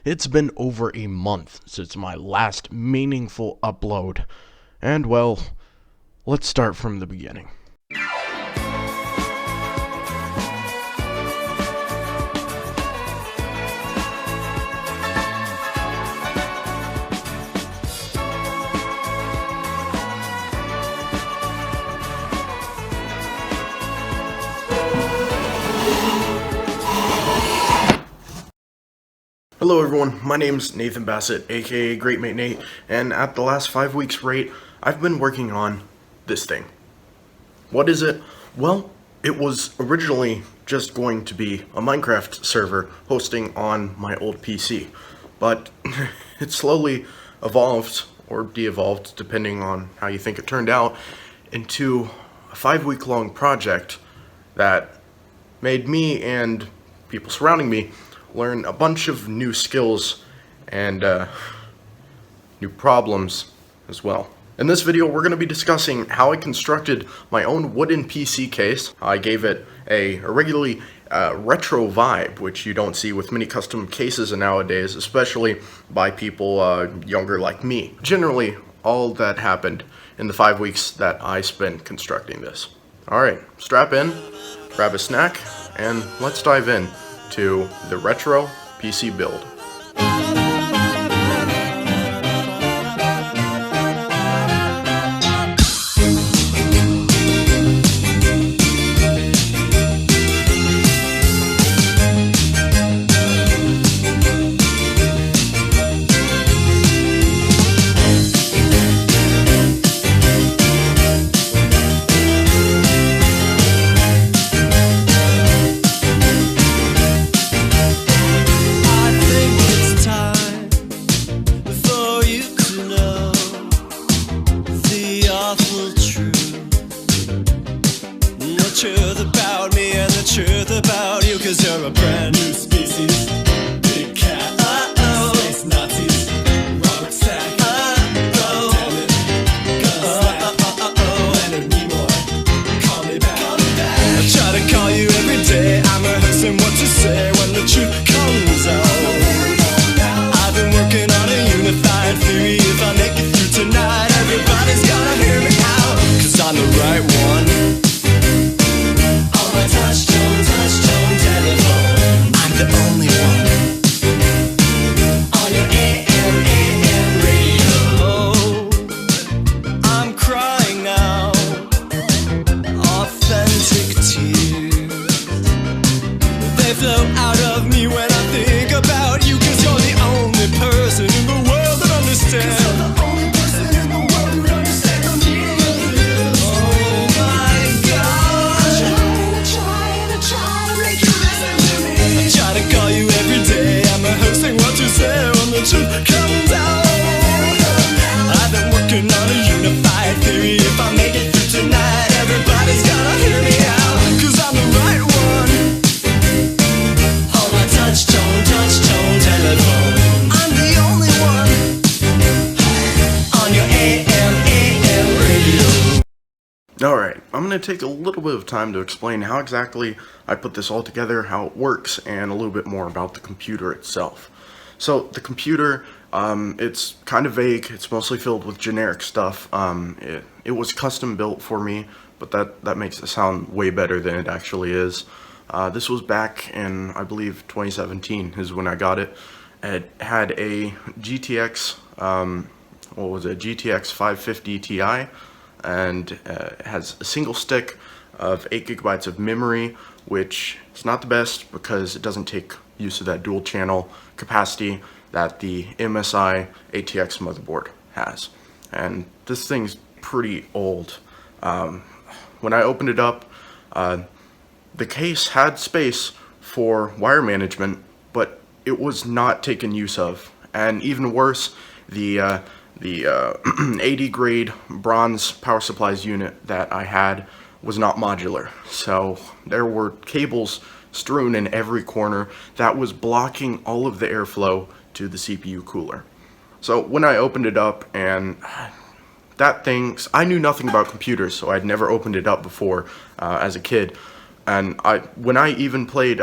It's been over a month since my last meaningful upload. And well, let's start from the beginning. Hello everyone, my name's Nathan Bassett, aka Great Mate Nate, and at the last 5 weeks rate, I've been working on this thing. What is it? Well, it was originally just going to be a Minecraft server hosting on my old PC, but it slowly evolved, or de-evolved, depending on how you think it turned out, into a 5-week long project that made me and people surrounding me learn a bunch of new skills and new problems as well. In this video, we're going to be discussing how I constructed my own wooden PC case. I gave it a regularly retro vibe, which you don't see with many custom cases nowadays, especially by people younger like me. Generally, all that happened in the 5 weeks that I spent constructing this. Alright, strap in, grab a snack, and let's dive in to the retro PC build. About me and the truth about you, 'cause you're a brand new species. Big cat, space Nazis, Robert Stack, goddammit, Gunsmack, Leonard Nimoy, call me back. I try to call you every day, I'm rehearsing what to say when the truth comes out. I've been working on a unified theory, if I make it through tonight, everybody's gonna hear me out, 'cause I'm the right one. Touch-tone telephone, I'm the only one on your AM radio. I'm crying now, authentic tears. They flow out of me when I think about you, 'cause you're the only person in the world that understands. When the truth comes out, I've been working on a unified theory. If I make it through tonight, everybody's gonna hear me out, 'cause I'm the right one. On my touch-tone telephone, I'm the only one on your AM radio. Alright, I'm going to take a little bit of time to explain how exactly I put this all together, how it works, and a little bit more about the computer itself. So the computer, it's kind of vague. It's mostly filled with generic stuff. It was custom built for me, but that makes it sound way better than it actually is. This was back in, I believe, 2017 is when I got it. It had a GTX, GTX 550 Ti, and it has a single stick of 8 gigabytes of memory, which is not the best because it doesn't take use of that dual channel capacity that the MSI ATX motherboard has. And this thing's pretty old. When I opened it up, the case had space for wire management, but it was not taken use of. And even worse, the 80 grade bronze power supplies unit that I had was not modular. So there were cables strewn in every corner that was blocking all of the airflow to the CPU cooler. So when I opened it up, and that thing, I knew nothing about computers, so I'd never opened it up before as a kid. And when I even played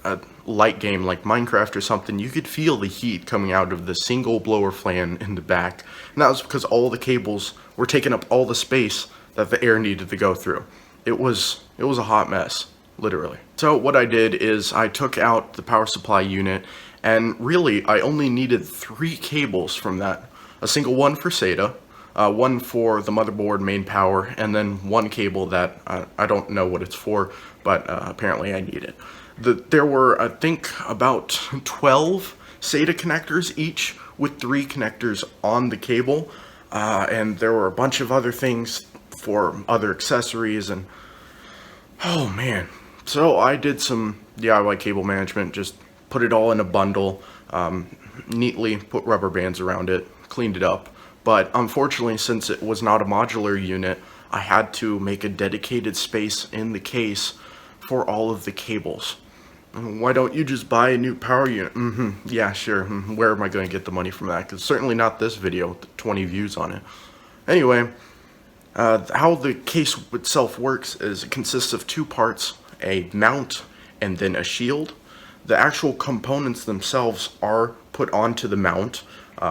a light game like Minecraft or something, you could feel the heat coming out of the single blower fan in the back. And that was because all the cables were taking up all the space that the air needed to go through. It was a hot mess, literally. So what I did is I took out the power supply unit, and really I only needed 3 cables from that. A single one for SATA, one for the motherboard main power, and then one cable that I don't know what it's for, but apparently I need it. There were, I think, about 12 SATA connectors each with 3 connectors on the cable, and there were a bunch of other things for other accessories, and oh man. So I did some DIY cable management, just put it all in a bundle, neatly put rubber bands around it, cleaned it up. But unfortunately, since it was not a modular unit, I had to make a dedicated space in the case for all of the cables. Why don't you just buy a new power unit? Yeah, sure. Where am I going to get the money from that? Because certainly not this video with 20 views on it. Anyway, how the case itself works is it consists of 2 parts, a mount and then a shield. The actual components themselves are put onto the mount.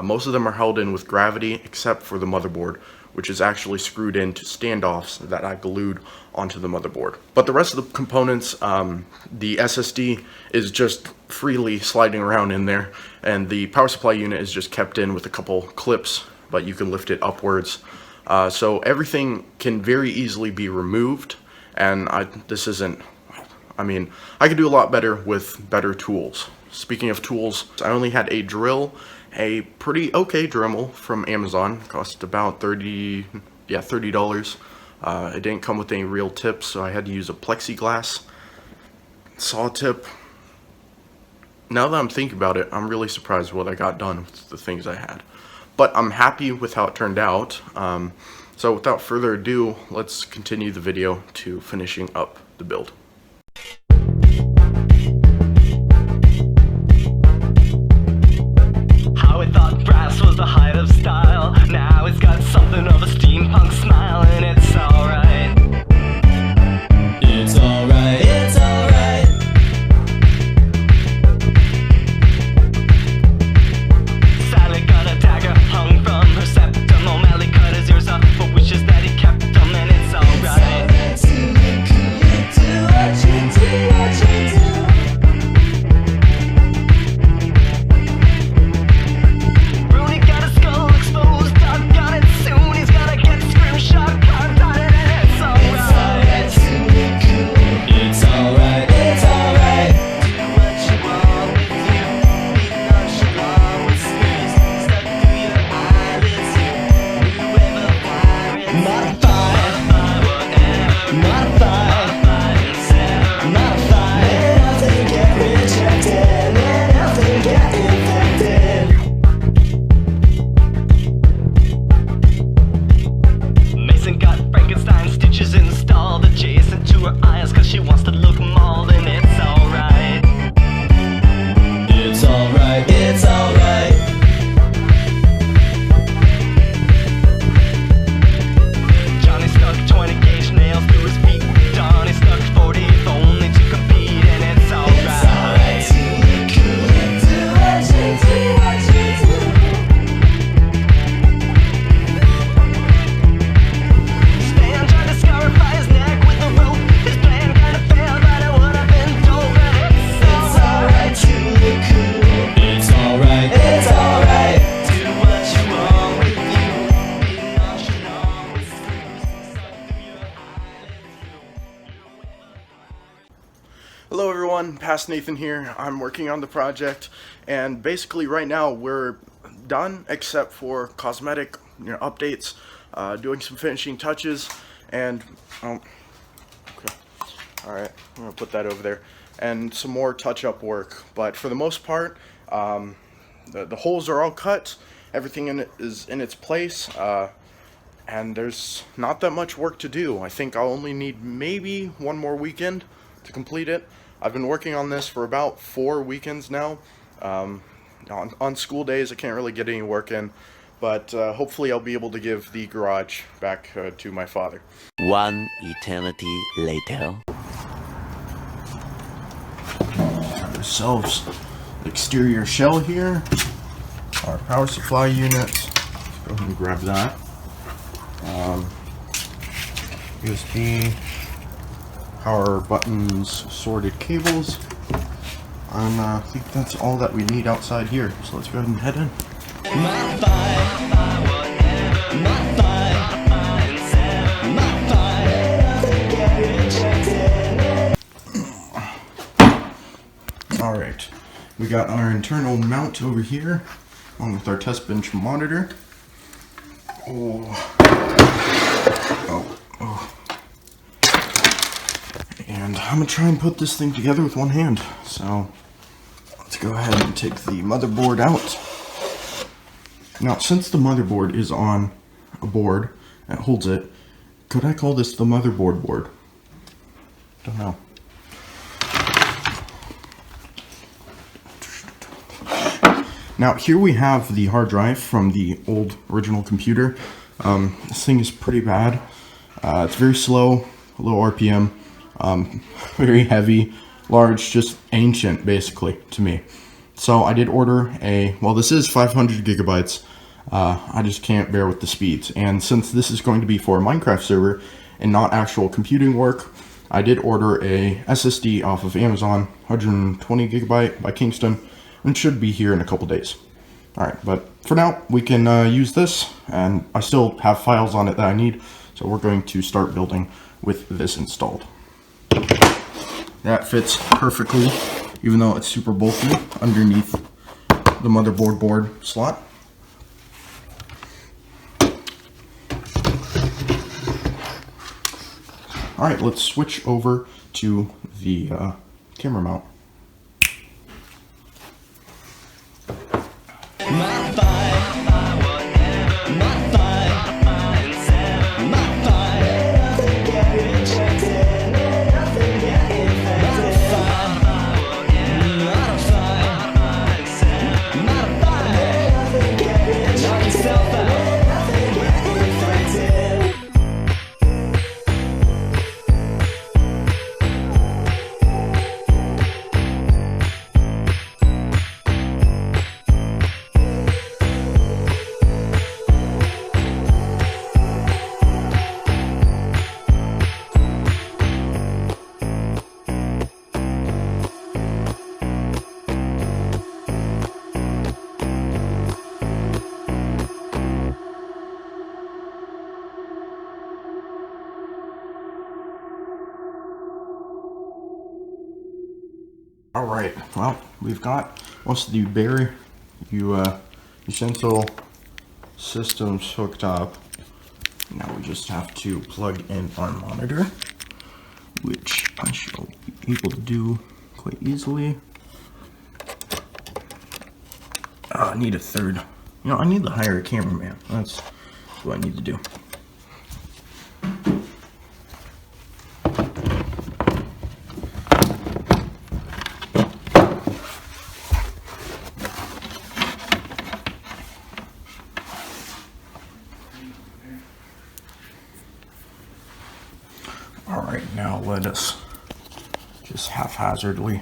Most of them are held in with gravity except for the motherboard, which is actually screwed into standoffs that I glued onto the motherboard. But the rest of the components, the SSD is just freely sliding around in there, and the power supply unit is just kept in with a couple clips, but you can lift it upwards. So everything can very easily be removed, and I could do a lot better with better tools. Speaking of tools, I only had a drill, a pretty okay Dremel from Amazon. It cost about $30. It didn't come with any real tips, so I had to use a plexiglass saw tip. Now that I'm thinking about it, I'm really surprised what I got done with the things I had. But I'm happy with how it turned out. So without further ado, let's continue the video to finishing up the build. How it thought brass was the height of style. Now it's got something of a steampunk smile, and it's alright. It's alright. It's alright. Sally got a dagger hung from her septum. O'Malley cut his ears off, but wishes that he kept them, and it's alright. Rooney got his skull exposed, Doug got it soon. He's gonna get scrimshot carved on it, and it's alright. It's alright. It's alright. Do what you want with you. Be nonchalant with screws stuck through your eyelids. Whoever fire it. Modify. Nothing get rejected, and nothing get infected. Mason got Frankenstein stitches installed adjacent to her eyes, cause she wants to look mauled, and it's alright. It's alright. It's alright. Johnny stuck 20 gauge nails through his feet. Donnie stuck 40 if only to compete, and it's alright. Stan tried to scarify his neck with a rope. His plan kinda failed, but it would have been dope, and it's alright to look cool. It's alright. It's alright. Do what you want with you. Be nonchalant with screws stuck through your eyelids. Hello everyone, Past Nathan here. I'm working on the project, and basically right now we're done except for cosmetic updates, doing some finishing touches, and okay, alright, I'm gonna put that over there, and some more touch-up work. But for the most part, the holes are all cut, everything in it is in its place, and there's not that much work to do. I think I'll only need maybe one more weekend to complete it. I've been working on this for about 4 weekends now. On school days I can't really get any work in, but hopefully I'll be able to give the garage back to my father. One eternity later. ourselves the exterior shell here, our power supply unit. Let's go ahead and grab that. USB, power buttons, sorted cables, and I think that's all that we need outside here. So let's go ahead and head in. Alright, we got our internal mount over here, along with our test bench monitor. And I'm gonna try and put this thing together with one hand. So let's go ahead and take the motherboard out. Now, since the motherboard is on a board that holds it, could I call this the motherboard board? Don't know. Now, here we have the hard drive from the old original computer. This thing is pretty bad. It's very slow, low RPM, very heavy, large, just ancient, basically, to me. So I did order well, this is 500 gigabytes. I just can't bear with the speeds. And since this is going to be for a Minecraft server and not actual computing work, I did order a SSD off of Amazon, 120 gigabyte by Kingston, and should be here in a couple days. Alright, but for now, we can use this, and I still have files on it that I need, so we're going to start building with this installed. That fits perfectly, even though it's super bulky, underneath the motherboard board slot. Alright, let's switch over to the camera mount. Alright, well, we've got most of the bare essential systems hooked up. Now we just have to plug in our monitor, which I shall be able to do quite easily. I need a third. I need to hire a cameraman. That's what I need to do. Alright, now let us just haphazardly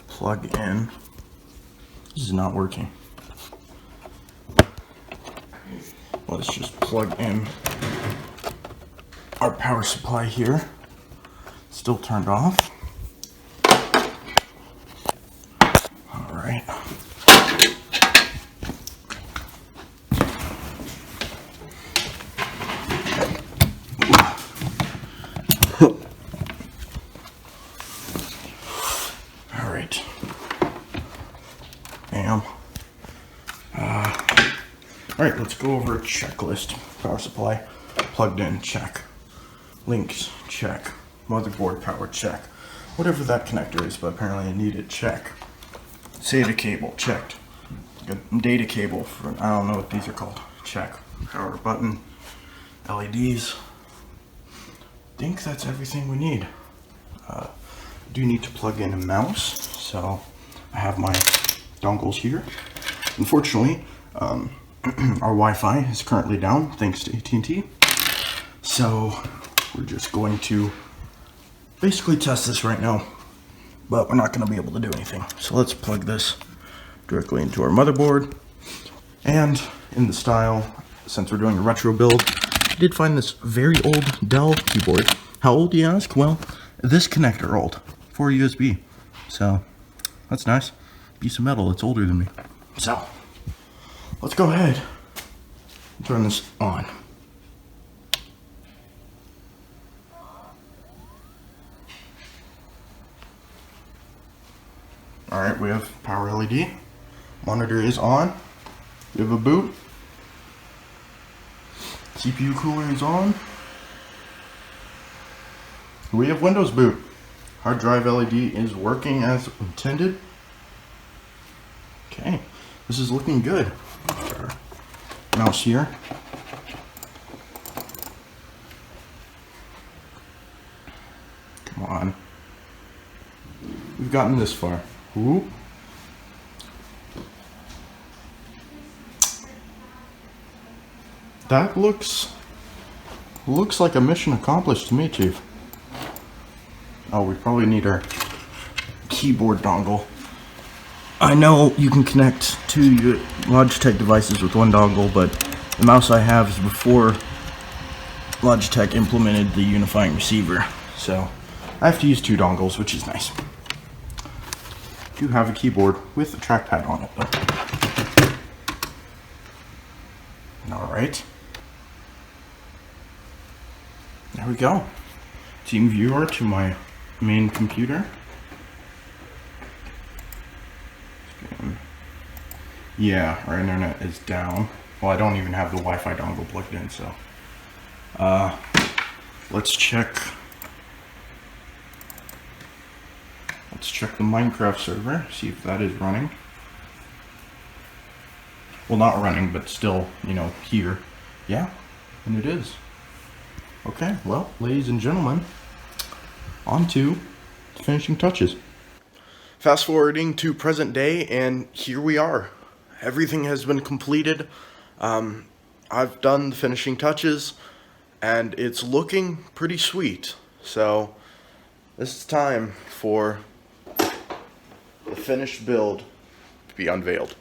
plug in. This is not working. Let's just plug in our power supply here. Still turned off. Alright. Alright. Bam. Alright, let's go over a checklist. Power supply, plugged in, check. Links, check. Motherboard power, check. Whatever that connector is, but apparently I need it, check. SATA cable, checked. Data cable, I don't know what these are called, check. Power button, LEDs. I think that's everything we need. Do need to plug in a mouse, so I have my dongles here. Unfortunately, our Wi-Fi is currently down thanks to AT&T, so we're just going to basically test this right now. but we're not going to be able to do anything. So let's plug this directly into our motherboard. And in the style, since we're doing a retro build, I did find this very old Dell keyboard. How old, you ask? Well, this connector old for USB. So that's nice. Piece of metal, it's older than me. So let's go ahead and turn this on. Alright, we have power LED. Monitor is on. We have a boot. CPU cooler is on. We have Windows boot. Hard drive LED is working as intended. Okay, this is looking good. Mouse here. Come on. We've gotten this far. Ooh. That looks like a mission accomplished to me, Chief. Oh, we probably need our keyboard dongle. I know you can connect two Logitech devices with one dongle, but the mouse I have is before Logitech implemented the unifying receiver, so I have to use two dongles, which is nice. I do have a keyboard with a trackpad on it, though. Alright. There we go. Team viewer to my main computer. Yeah, our internet is down. Well, I don't even have the Wi-Fi dongle plugged in, so. Let's check. Let's check the Minecraft server, see if that is running. Well, not running, but still, you know, here. Yeah, and it is. Okay, well, ladies and gentlemen, on to the finishing touches. Fast forwarding to present day, and here we are. Everything has been completed. I've done the finishing touches, and it's looking pretty sweet. So, this is time for the finished build to be unveiled.